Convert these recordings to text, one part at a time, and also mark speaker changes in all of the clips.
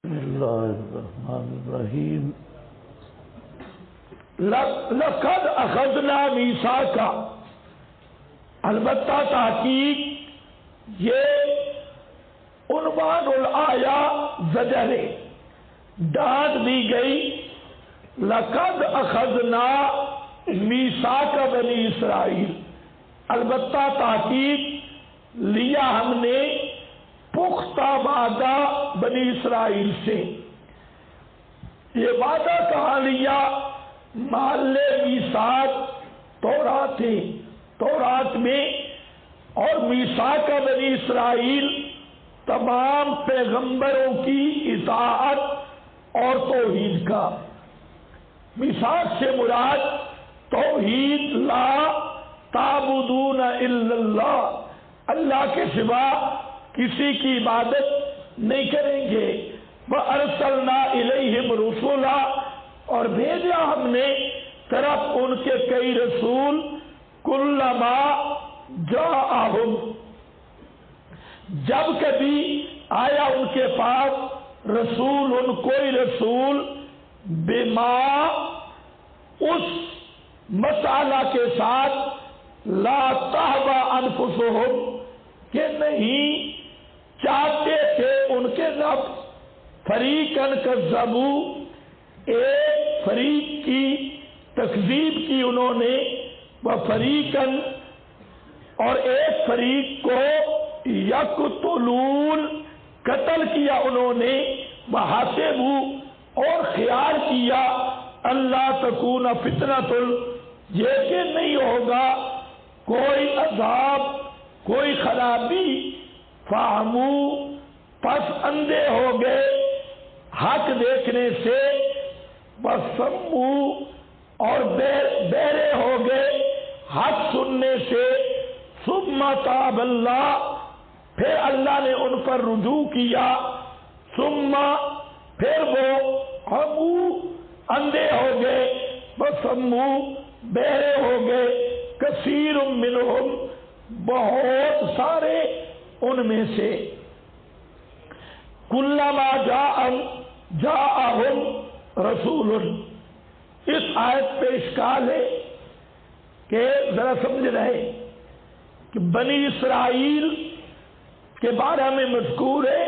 Speaker 1: بسم اللہ الرحمن الرحیم لقد اخذنا میثاقا، البتہ تحقیق یہ عنوان الآیا زجر ہے، ڈانٹ دی گئی۔ لقد اخذنا میثاق بنی اسرائیل، البتہ تحقیق لیا ہم نے پختہ وعدہ بنی اسرائیل سے۔ یہ وعدہ کہاں لیا؟ محل میثاق تورات ہے، تورات میں، اور میثاق بنی اسرائیل تمام پیغمبروں کی اطاعت اور توحید کا۔ میثاق سے مراد توحید، لا تعبدون الا اللہ، اللہ کے سوا کسی کی عبادت نہیں کریں گے۔ وَأَرْسَلْنَا إِلَيْهِمْ رُسُلًا، اور بھیجا ہم نے طرف ان کے کئی رسول، كُلَّمَا جَاءَهُمْ، جب کبھی آیا ان کے پاس رسول، ان کوئی رسول، بِمَا، اس مسئلہ کے ساتھ، لَا تَهْوَى أَنفُسُهُمْ، کہ نہیں چاہتے تھے ان کے نفس، فریقاً کذبوا، ایک فریق کی تکذیب کی انہوں نے، وفریقاً، اور ایک فریق کو یقتلون، قتل کیا انہوں نے، وحسبوا، اور خیال کیا، اللہ تکون فتنۃ، یہ کہ نہیں ہوگا کوئی عذاب، کوئی خرابی، فہموا، پس اندھے ہو گئے حق دیکھنے سے، وصموا، اور بہرے ہو گئے حق سننے سے، ثم تاب اللہ، پھر اللہ نے ان پر رجوع کیا، ثم، پھر وہ عموا، اندھے ہو گئے، وصموا، بہرے ہو گئے، کثیر منہم، بہت سارے ان میں سے، کلما جاءہم رسول، اس آیت پہ اشکال ہے کہ ذرا سمجھ رہے کہ بنی اسرائیل کے بارے میں مذکور ہے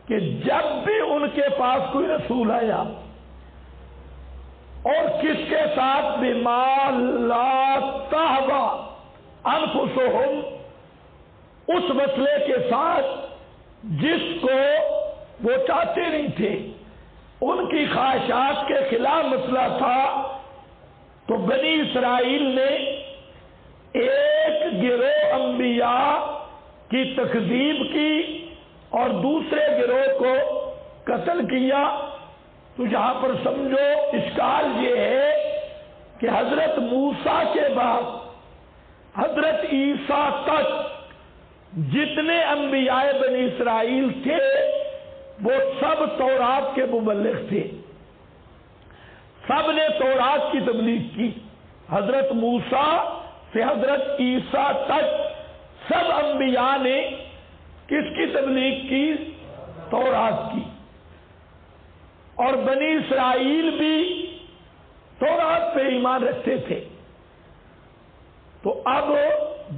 Speaker 1: کہ جب بھی ان کے پاس کوئی رسول آیا، اور کس کے ساتھ، بما لا تہوی انفسہم، اس مسئلے کے ساتھ جس کو وہ چاہتے نہیں تھے، ان کی خواہشات کے خلاف مسئلہ تھا، تو بنی اسرائیل نے ایک گروہ انبیاء کی تکذیب کی اور دوسرے گروہ کو قتل کیا۔ تو یہاں پر سمجھو اشکال یہ ہے کہ حضرت موسیٰ کے بعد حضرت عیسیٰ تک جتنے انبیاء بنی اسرائیل تھے وہ سب تورات کے مبلغ تھے، سب نے تورات کی تبلیغ کی، حضرت موسیٰ سے حضرت عیسیٰ تک سب انبیاء نے کس کی تبلیغ کی؟ تورات کی، اور بنی اسرائیل بھی تورات پہ ایمان رکھتے تھے۔ تو اب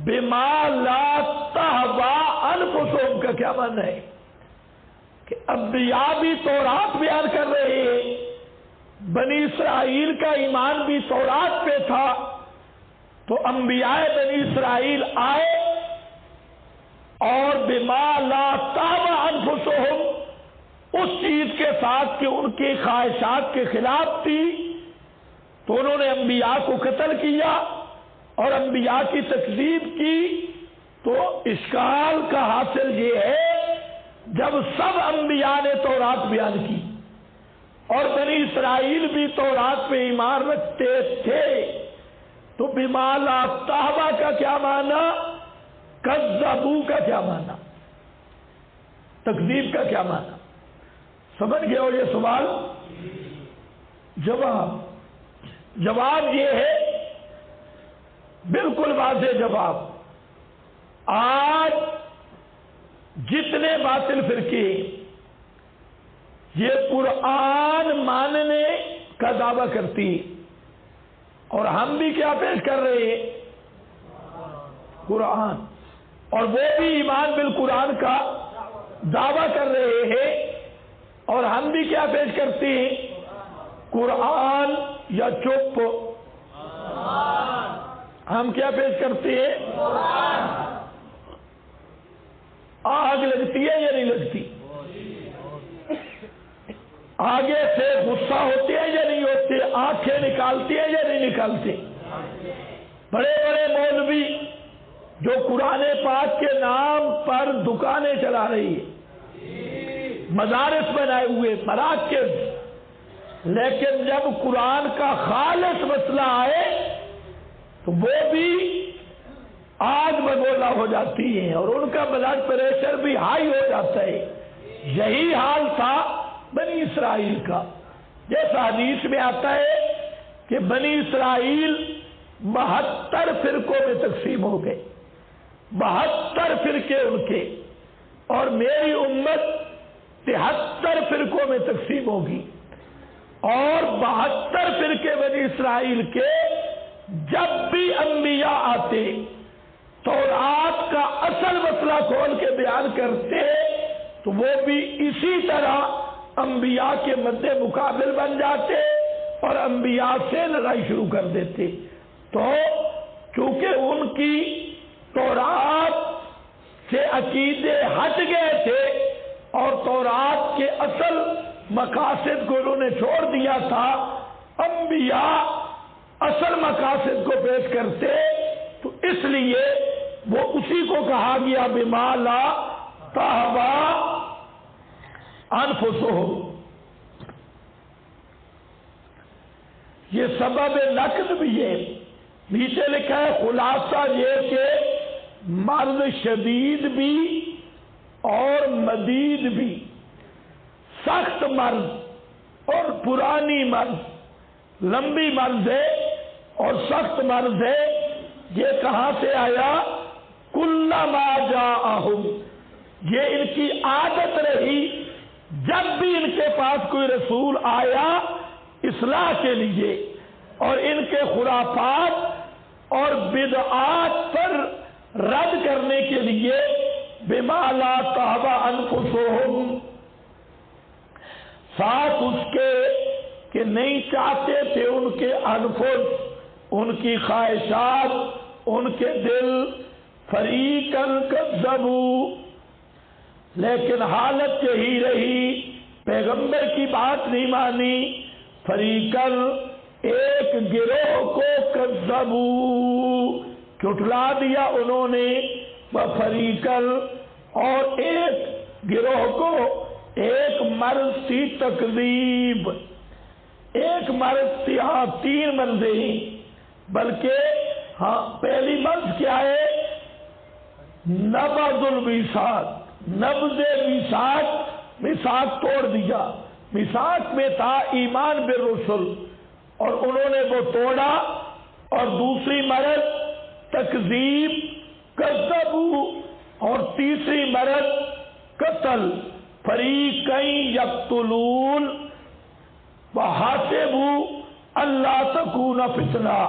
Speaker 1: بما لا تہوی انفسہم کا کیا معنی ہے؟ کہ انبیاء بھی تورات بیان کر رہے ہیں، بنی اسرائیل کا ایمان بھی تورات پہ تھا، تو انبیاء بنی اسرائیل آئے اور بما لا تہوی انفسہم، اس چیز کے ساتھ کہ ان کی خواہشات کے خلاف تھی، تو انہوں نے انبیاء کو قتل کیا اور انبیاء کی تکذیب کی۔ تو اشکال کا حاصل یہ ہے، جب سب انبیاء نے تورات بیان کی اور بنی اسرائیل بھی تورات پہ ایمان رکھتے تھے، تو بما لا تہوی کا کیا معنی؟ کذبوا کا کیا معنی؟ تکذیب کا کیا معنی؟ سمجھ گئے ہو یہ سوال؟ جواب یہ ہے، بالکل واضح جواب۔ آج جتنے باطل فرقے یہ قرآن ماننے کا دعویٰ کرتی ہے، اور ہم بھی کیا پیش کر رہے ہیں؟ قرآن، اور وہ بھی ایمان بالقرآن کا دعویٰ کر رہے ہیں، اور ہم بھی کیا پیش کرتے ہیں؟ قرآن یا چپ؟ ہم کیا پیش کرتے ہیں؟ آگ لگتی ہے یا نہیں لگتی؟ آگے سے غصہ ہوتے ہیں یا نہیں ہوتے؟ آنکھیں نکالتے ہیں یا نہیں نکالتے؟ بڑے بڑے مولوی جو قرآن پاک کے نام پر دکانیں چلا رہی ہے، مدارس بنائے ہوئے، مراکز، لیکن جب قرآن کا خالص مسئلہ آئے تو وہ بھی آگ بگولا ہو جاتی ہیں، اور ان کا بلڈ پریشر بھی ہائی ہو جاتا ہے۔ یہی حال تھا بنی اسرائیل کا، جیسا حدیث میں آتا ہے کہ بنی اسرائیل 72 فرقوں میں تقسیم ہو گئے، 72 فرقے ان کے، اور میری امت 73 فرقوں میں تقسیم ہوگی، اور 72 فرقے بنی اسرائیل کے جب بھی انبیاء آتے تورات کا اصل مسئلہ کھول کے بیان کرتے تو وہ بھی اسی طرح انبیاء کے مد مقابل بن جاتے اور انبیاء سے لڑائی شروع کر دیتے۔ تو چونکہ ان کی تورات سے عقیدے ہٹ گئے تھے اور تورات کے اصل مقاصد کو انہوں نے چھوڑ دیا تھا، انبیاء اصل مقاصد کو پیش کرتے، تو اس لیے وہ اسی کو کہا گیا بما لا تہوی انفسہم۔ یہ سبب نقد بھی ہے، نیچے لکھا ہے خلاصہ یہ کہ مرض شدید بھی اور مدید بھی، سخت مرض اور پرانی مرض، لمبی مرض ہے اور سخت مرض ہے۔ یہ کہاں سے آیا؟ کلما جاءہم، یہ ان کی عادت رہی جب بھی ان کے پاس کوئی رسول آیا اصلاح کے لیے اور ان کے خرافات اور بدعات پر رد کرنے کے لیے بما لا تہوی انفسہم، ساتھ اس کے کہ نہیں چاہتے تھے ان کے انفس، ان کی خواہشات، ان کے دل، فریقاً کذبوا، لیکن حالت یہی رہی پیغمبر کی بات نہیں مانی، فریقاً ایک گروہ کو کذبوا، جھٹلا دیا انہوں نے، فریقاً اور ایک گروہ کو، ایک مرض تھی تکذیب، ایک مرض تھی، ہاں 3 مرضیں ہیں، بلکہ ہاں پہلی مرض کیا ہے؟ نبذ المیثاق، نبذ میثاق، میثاق توڑ دیا، میثاق میں تھا ایمان بالرسل اور انہوں نے وہ توڑا، اور دوسری مرض تکذیب، کذبوا، اور تیسری مرض قتل، فریقین یقتلون وحسبوا اللہ تکون فتنہ،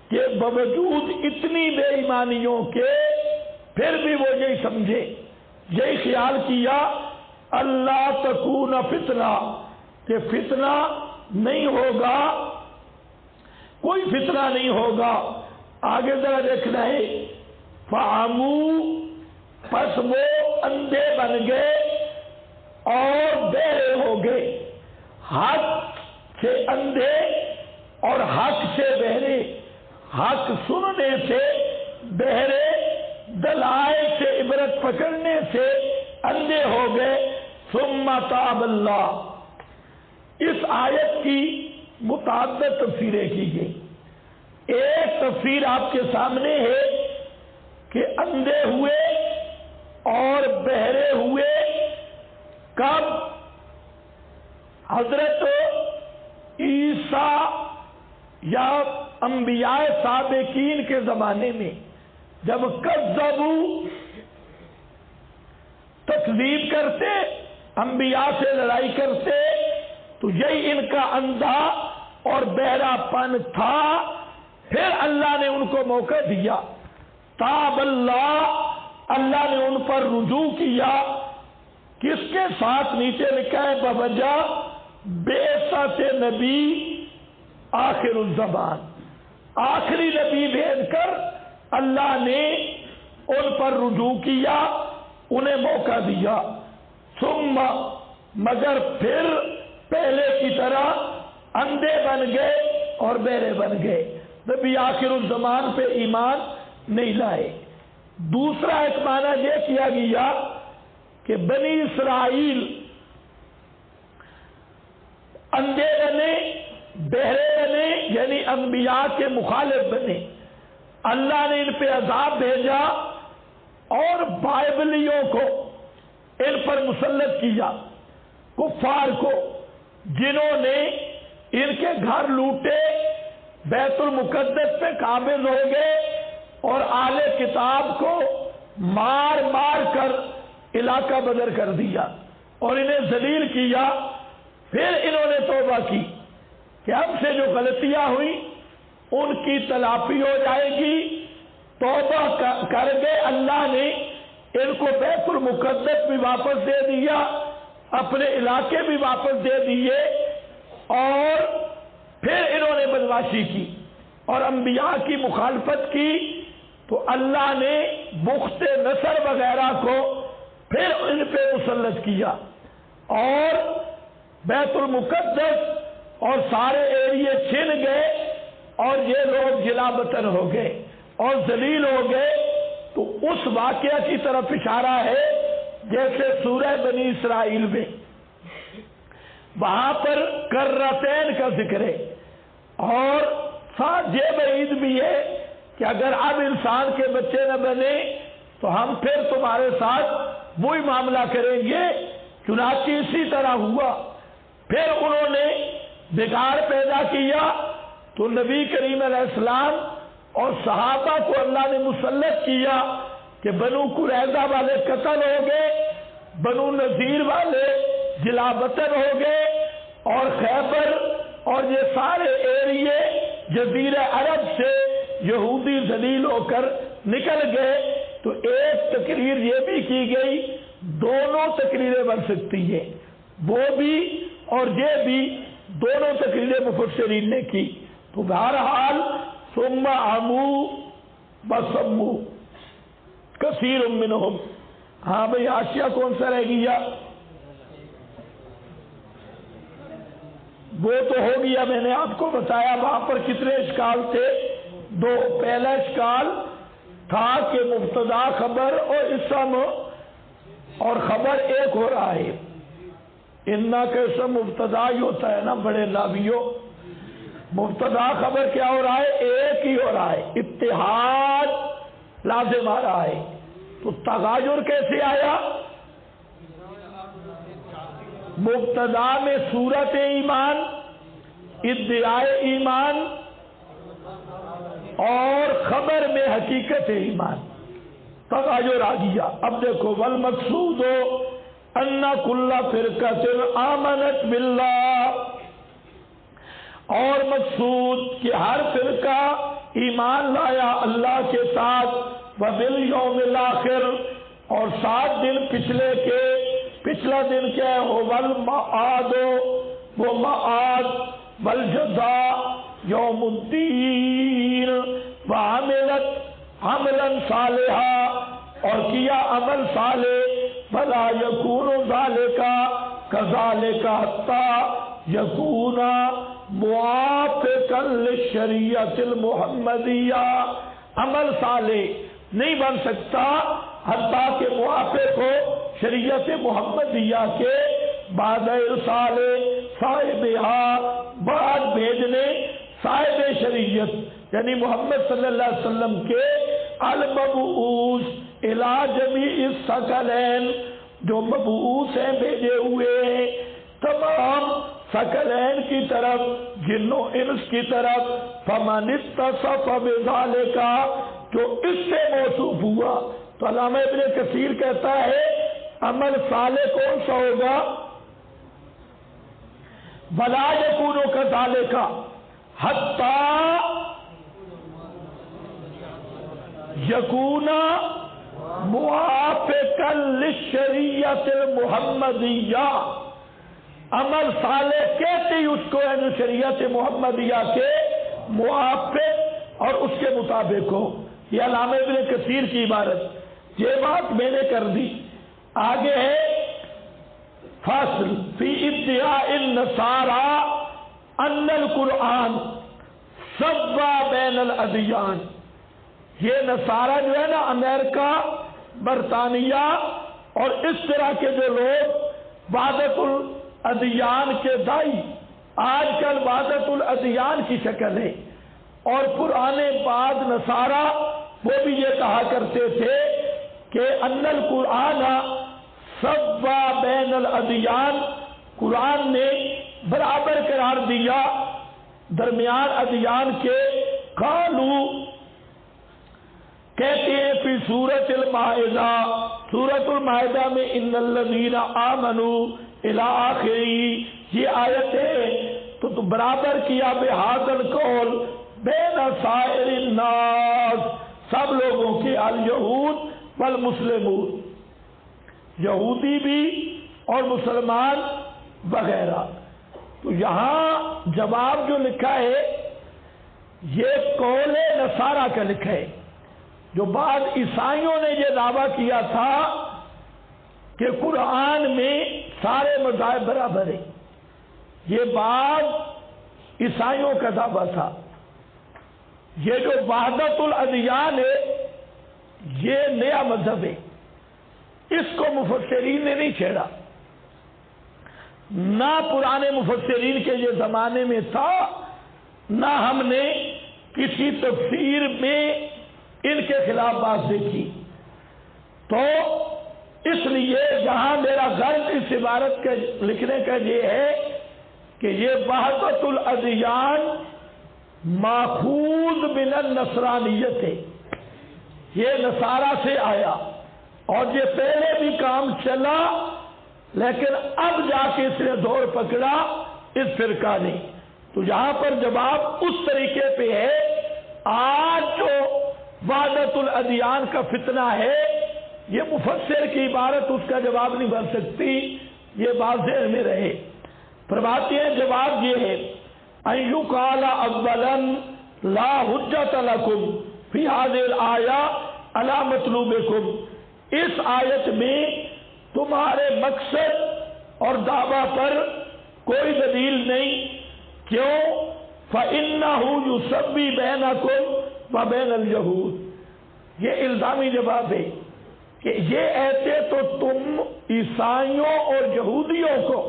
Speaker 1: کہ باوجود اتنی بے ایمانیوں کے پھر بھی وہ یہی سمجھے، یہی خیال کیا اللہ تکون فتنہ، کہ فتنہ نہیں ہوگا، کوئی فتنہ نہیں ہوگا۔ آگے ذرا دیکھنا ہے، فعموا، پس وہ اندھے بن گئے اور بہرے ہو گئے، حق سے اندھے اور حق سے بہرے، حق سننے سے بہرے، دلائل سے عبرت پکڑنے سے اندھے ہو گئے۔ ثم تاب اللہ، اس آیت کی متعدد تفسیریں کی گئی۔ ایک تفسیر آپ کے سامنے ہے کہ اندھے ہوئے اور بہرے ہوئے کب؟ حضرت عیسیٰ یا انبیاء سابقین کے زمانے میں جب کذبوا، تکذیب کرتے انبیاء سے لڑائی کرتے تو یہی ان کا اندھا اور بہرا پن تھا. پھر اللہ نے ان کو موقع دیا. تاب اللہ، اللہ نے ان پر رجوع کیا. کس کے ساتھ؟ نیچے لکھا ہے بوجہ بعثت نبی آخر الزمان، آخری نبی بھیج کر اللہ نے ان پر رجوع کیا، انہیں موقع دیا. ثم، مگر پھر پہلے کی طرح اندھے بن گئے اور بہرے بن گئے، نبی آخر الزمان پہ ایمان نہیں لائے. دوسرا ایک معنی یہ کیا گیا کہ بنی اسرائیل اندھے بنے، بہرے بنے، یعنی انبیاء کے مخالف بنے. اللہ نے ان پہ عذاب بھیجا اور بائبلیوں کو ان پر مسلط کیا، کفار کو، جنہوں نے ان کے گھر لوٹے، بیت المقدس پہ قابض ہو گئے اور اہل کتاب کو مار مار کر علاقہ بدر کر دیا اور انہیں ذلیل کیا. پھر انہوں نے توبہ کی کہ ہم سے جو غلطیاں ہوئی ان کی تلافی ہو جائے گی. توبہ کر گئے، اللہ نے ان کو بیت المقدس بھی واپس دے دیا، اپنے علاقے بھی واپس دے دیے، اور پھر انہوں نے بدمعاشی کی اور انبیاء کی مخالفت کی. تو اللہ نے بخت نصر وغیرہ کو پھر ان پہ مسلط کیا اور بیت المقدس اور سارے ایریے چھن گئے اور یہ لوگ جلا وطن ہو گئے اور ذلیل ہو گئے. تو اس واقعہ کی طرف اشارہ ہے جیسے سورہ بنی اسرائیل میں وہاں پر کرتین کا ذکر ہے، اور ساتھ یہ وعید بھی ہے کہ اگر اب انسان کے بچے نہ بنے تو ہم پھر تمہارے ساتھ وہی معاملہ کریں گے. چنانچہ اسی طرح ہوا. پھر انہوں نے بگاڑ پیدا کیا تو نبی کریم علیہ السلام اور صحابہ کو اللہ نے مسلط کیا کہ بنو قریظہ والے قتل ہو گئے، بنو نذیر والے جلا وطن ہو گئے، اور خیبر اور یہ سارے ایریے جزیرہ عرب سے یہودی ذلیل ہو کر نکل گئے. تو ایک تقریر یہ بھی کی گئی، دونوں تقریریں بن سکتی ہیں، وہ بھی اور یہ بھی، دونوں تقریریں مفسرین نے کی. تو بہرحال ثم عمو وصمو کثیر منہم. ہاں بھئی حاشیہ کون سا رہ گیا؟ وہ تو ہو گیا، میں نے آپ کو بتایا وہاں پر کتنے اشکال تھے. دو. پہلا اشکال تھا کہ مبتدا خبر اور اسم اور خبر ایک ہو رہا ہے. انا کا اسم مبتدا ہی ہوتا ہے نا بڑے نابیوں. مبتدا خبر کیا ہو رہا ہے؟ ایک ہی ہو رہا ہے، اتحاد لازم آ رہا ہے. تو تغایر کیسے آیا؟ مبتدا میں صورت ایمان، ادعائے ایمان، اور خبر میں حقیقت ایمان، تغایر آ گیا. اب دیکھو والمقصود ان کل فرقۃ آمنت باللہ، اور مقصود کہ ہر فرقہ ایمان لایا اللہ کے ساتھ، وبالیوم الاخر، اور 7 دن پچھلے کے. پچھلا دن کیا ہے؟ والمعاد، وہ معاد، والجزاء یوم الدین، وعملت عملا صالحا، اور کیا عمل صالح، فلا یکون ذالک کذالک حتی یکون موافقا للشریعت المحمدیہ. عمل صالح نہیں بن سکتا حتیٰ کہ موافق ہو شریعت محمدیہ کے، بعد ارسال صاحبہا، بعد بھیجنے صاحب شریعت یعنی محمد صلی اللہ علیہ وسلم کے، المبعوث الی جمیع الثقلین، جو مبعوث ہیں، بھیجے ہوئے ہیں تمام ثقلین کی طرف، جن و انس کی طرف. فمن اتصف بذالک، جو اس سے موصوف ہوا. تو علامہ ابن کثیر کہتا ہے عمل صالح کون سا ہوگا؟ وَلَا يَكُونُ كَذَلِكَ حَتَّى يَكُونَ مُوَافِقًا لِلشَّرِيعَةِ الْمُحَمَّدِيَّةِ، عمل صالح کہتے ہی اس کو یعنی شریعت محمدیہ کے موافق اور اس کے مطابق ہو۔ یہ علامہ ابن کثیر کی عبارت، یہ بات میں نے کر دی۔ آگے ہے فصل فی ادعاء النصارى ان القرآن سوا بین الادیان۔ یہ نصارہ جو ہے نا، امریکہ، برطانیہ اور اس طرح کے جو لوگ وحدت الادیان کے دائی، آج کل وحدت الادیان کی شکل ہے، اور پرانے بعد نصارہ وہ بھی یہ کہا کرتے تھے کہ ان القرآن سوا بین الادیان، قرآن نے برابر قرار دیا درمیان ادیان کے۔ قالو کہتے ہیں فی سورۃ المائدہ، سورۃ المائدہ میں ان الذین آمنوا الی آخری، یہ آیت ہے تو برابر کیا بہذا القول بین سائر الناس، سب لوگوں کے، الیہود والمسلمون، یہودی بھی اور مسلمان وغیرہ۔ تو یہاں جواب جو لکھا ہے یہ قول نصارہ کا لکھا ہے، جو بعد عیسائیوں نے یہ دعویٰ کیا تھا کہ قرآن میں سارے مذاہب برابر ہیں۔ یہ بعد عیسائیوں کا دعویٰ تھا۔ یہ جو وحدت الادیان ہے یہ نیا مذہب ہے، اس کو مفسرین نے نہیں چھیڑا، نہ پرانے مفسرین کے یہ زمانے میں تھا، نہ ہم نے کسی تفسیر میں ان کے خلاف بات دیکھی۔ تو اس لیے یہاں میرا غرض اس عبارت کے لکھنے کا یہ ہے کہ یہ وحدت الادیان ماخوذ من النصرانیت ہے، یہ نصارہ سے آیا، اور یہ پہلے بھی کام چلا لیکن اب جا کے اس نے دور پکڑا اس فرقہ نے۔ تو یہاں پر جواب اس طریقے پہ ہے، آج جو وحدت الادیان کا فتنہ ہے یہ مفسر کی عبارت اس کا جواب نہیں بن سکتی، یہ بات ذہن میں رہے۔ فرماتے ہیں جواب یہ ہے ان یقال اولا لا حجت لکم فی هذه الآیہ علی مطلوبکم، اس آیت میں تمہارے مقصد اور دعویٰ پر کوئی دلیل نہیں، کیوں؟ فإنہ یسوی بینکم وبین الیہود، یہ الزامی جواب ہے کہ یہ ایسے تو تم عیسائیوں اور یہودیوں کو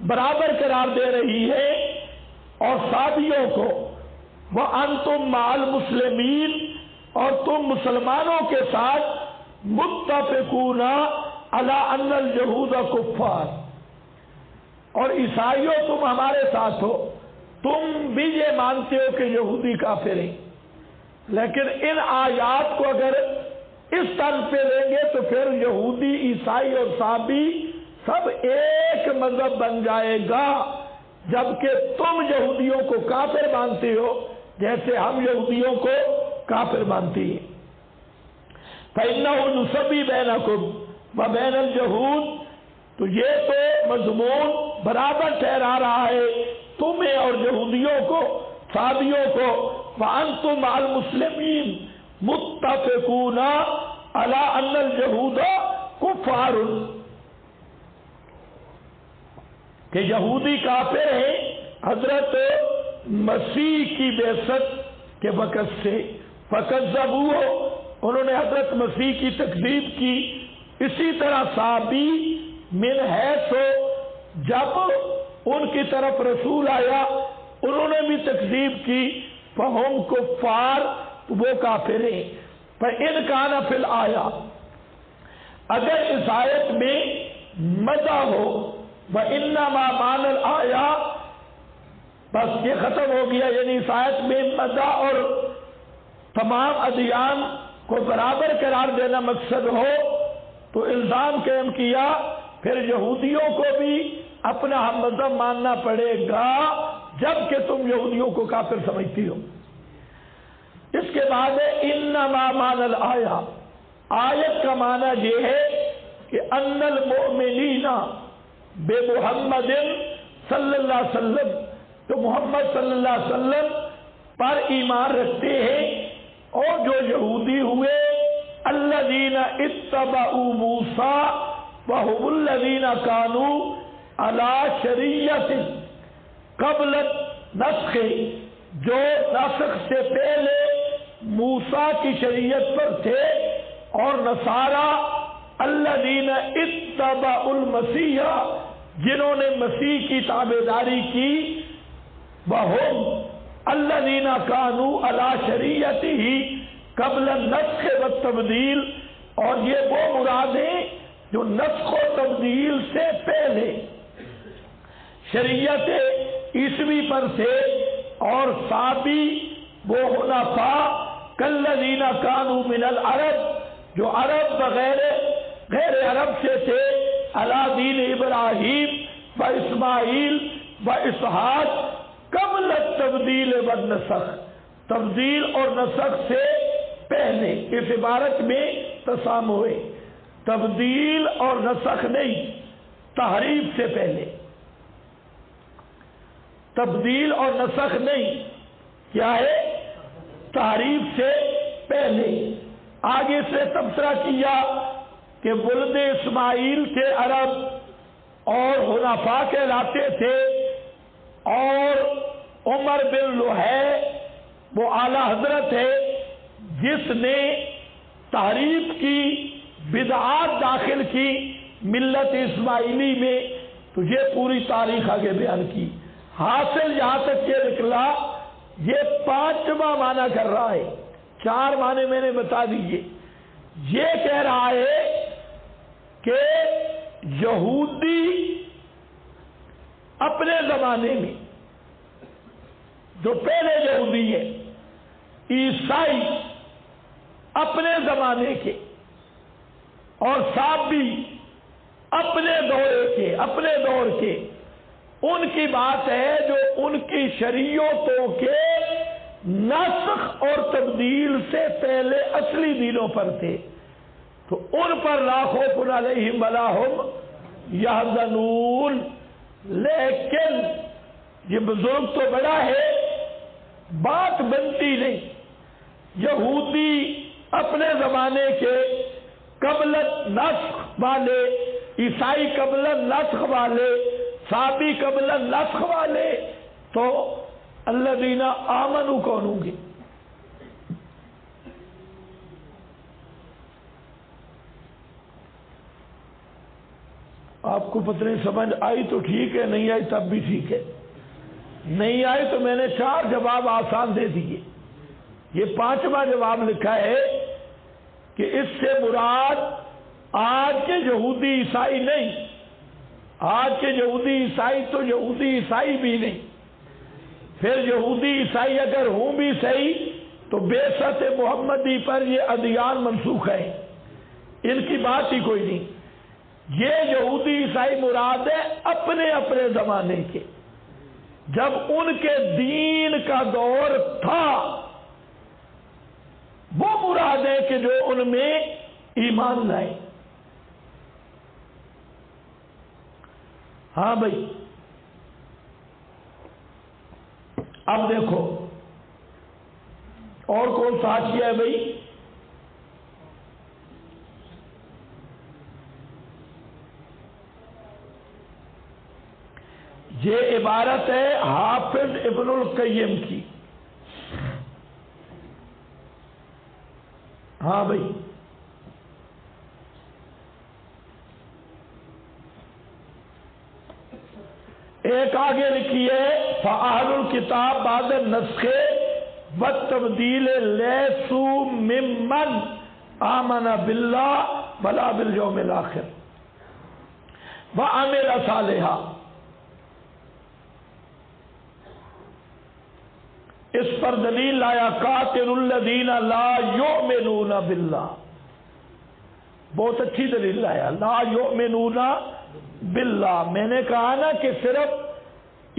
Speaker 1: برابر قرار دے رہی ہے اور سابیوں کو، وانتم مع المسلمین، اور تم مسلمانوں کے ساتھ متفقون علی ان الیہود کفار، اور عیسائیوں تم ہمارے ساتھ ہو، تم بھی یہ مانتے ہو کہ یہودی کافر ہیں، لیکن ان آیات کو اگر اس طرح پہ لیں گے تو پھر یہودی، عیسائی اور سابی سب ایک مذہب بن جائے گا، جبکہ تم یہودیوں کو کافر مانتے ہو جیسے ہم یہودیوں کو کافر مانتے ہیں۔ فإنہ یسوی بینکم وبین الیہود، تو یہ تو مضمون برابر ٹھہرا رہا ہے تمہیں اور یہودیوں کو، سابیوں کو، وانتم مع المسلمین متفقون علی ان الیہود کفار، کہ یہودی کافر ہیں حضرت مسیح کی بعثت کے وقت سے، فکذبوہ، انہوں نے حضرت مسیح کی تکذیب کی، اسی طرح صحابی من حیث، جب ان کی طرف رسول آیا انہوں نے بھی تکذیب کی، فہم کفار، وہ کافر ہیں۔ فإن کان فی الآیہ، اگر اس آیت میں مدح ہو، وإنما معنی الآیہ، بس یہ ختم ہو گیا، یعنی اس آیت میں مدح اور تمام ادیان کو برابر قرار دینا مقصد ہو، تو الزام قائم کیا پھر یہودیوں کو بھی اپنا ہم مذہب ماننا پڑے گا جبکہ تم یہودیوں کو کافر سمجھتی ہو۔ اس کے بعد انما معنی الآیہ، آیت کا معنی یہ ہے کہ ان المؤمنین بے محمد صلی اللہ علیہ وسلم، تو محمد صلی اللہ علیہ وسلم پر ایمان رکھتے ہیں، اور جو یہودی ہوئے الذین اتبعوا موسیٰ وهم الذین کانوا علی شریعت قبل نسخ، جو نسخ سے پہلے موسیٰ کی شریعت پر تھے، اور نصارہ الذین اتبعوا المسیح، جنہوں نے مسیح کی تابعداری کی، وہم الذین کانوا علی شریعتہ قبل النسخ والتبدیل، اور یہ وہ مراد ہیں جو نسخ و تبدیل سے پہلے شریعت عیسوی پر تھے، اور صحابی وہ حنفاء کالذین کانوا من العرب، جو عرب غیر عرب سے تھے، علی دین ابراہیم و اسماعیل و اسحاق قبل التبدیل والنسخ، تبدیل اور نسخ سے پہلے۔ اس عبارت میں تسامح ہے، تبدیل اور نسخ نہیں، تحریف سے پہلے، تبدیل اور نسخ نہیں، کیا ہے؟ تحریف سے پہلے۔ آگے سے تبصرہ کیا کہ ولد اسماعیل تھے عرب اور حنفاء کہلاتے تھے، اور عمر بن لوہے وہ اعلی حضرت ہے جس نے تحریف کی، بدعات داخل کی ملت اسماعیلی میں، تو یہ پوری تاریخ آگے بیان کی۔ حاصل یہاں تک یہ نکلا، یہ 5واں معنی کر رہا ہے، 4 معنی میں نے بتا دیجئے۔ یہ کہہ رہا ہے کہ یہودی اپنے زمانے میں، جو پہلے یہودی ہیں، عیسائی اپنے زمانے کے، اور صحابی اپنے دور کے، ان کی بات ہے جو ان کی شریعتوں کے نسخ اور تبدیل سے پہلے اصلی دینوں پر تھے، تو ان پر لا خوف علیہم ولا ہم یحزنون۔ لیکن یہ بزرگ تو بڑا ہے، بات بنتی نہیں۔ یہودی اپنے زمانے کے قبل نسخ والے، عیسائی قبل نسخ والے، صحابی قبل نسخ والے، تو الذین آمنوا کون ہوں گے؟ آپ کو پتہ نہیں، سمجھ آئی تو ٹھیک ہے، نہیں آئی تب بھی ٹھیک ہے۔ نہیں آئی تو میں نے 4 جواب آسان دے دیے۔ یہ 5واں جواب لکھا ہے کہ اس سے مراد آج کے یہودی عیسائی نہیں، آج کے یہودی عیسائی تو یہودی عیسائی بھی نہیں، پھر یہودی عیسائی اگر ہوں بھی صحیح تو بعثت محمدی پر یہ ادیان منسوخ ہے، ان کی بات ہی کوئی نہیں۔ یہ یہودی عیسائی مراد ہے اپنے زمانے کے، جب ان کے دین کا دور تھا، وہ مراد ہے کہ جو ان میں ایمان لائے۔ ہاں بھائی، اب دیکھو اور کون سا کیا ہے بھائی؟ یہ عبارت ہے حافظ ابن القیم کی۔ ہاں بھائی، ایک آگے لکھی ہے فاہل الکتاب بعد النسخ والتبدیل لیسوا ممن آمن باللہ ولا بالیوم الاخر وعمل صالحا۔ اس پر دلیل لایا قاتل الذین لا یؤمنون باللہ بہت اچھی دلیل لایا، لا یؤمنون باللہ۔ میں نے کہا نا کہ صرف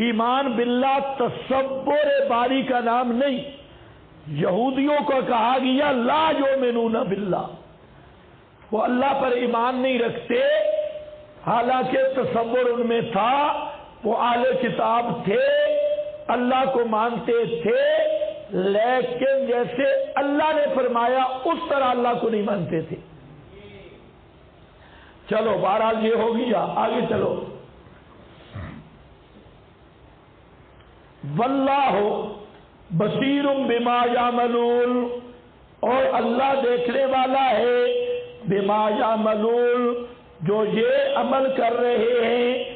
Speaker 1: ایمان باللہ تصور باری کا نام نہیں، یہودیوں کو کہا گیا لا یؤمنون باللہ، وہ اللہ پر ایمان نہیں رکھتے، حالانکہ تصور ان میں تھا، وہ اہل کتاب تھے، اللہ کو مانتے تھے، لیکن جیسے اللہ نے فرمایا اس طرح اللہ کو نہیں مانتے تھے۔ چلو بہرحال یہ ہو گیا، آگے چلو۔ واللہ بصیر بما یعملون، اور اللہ دیکھنے والا ہے بما یعملون، جو یہ عمل کر رہے ہیں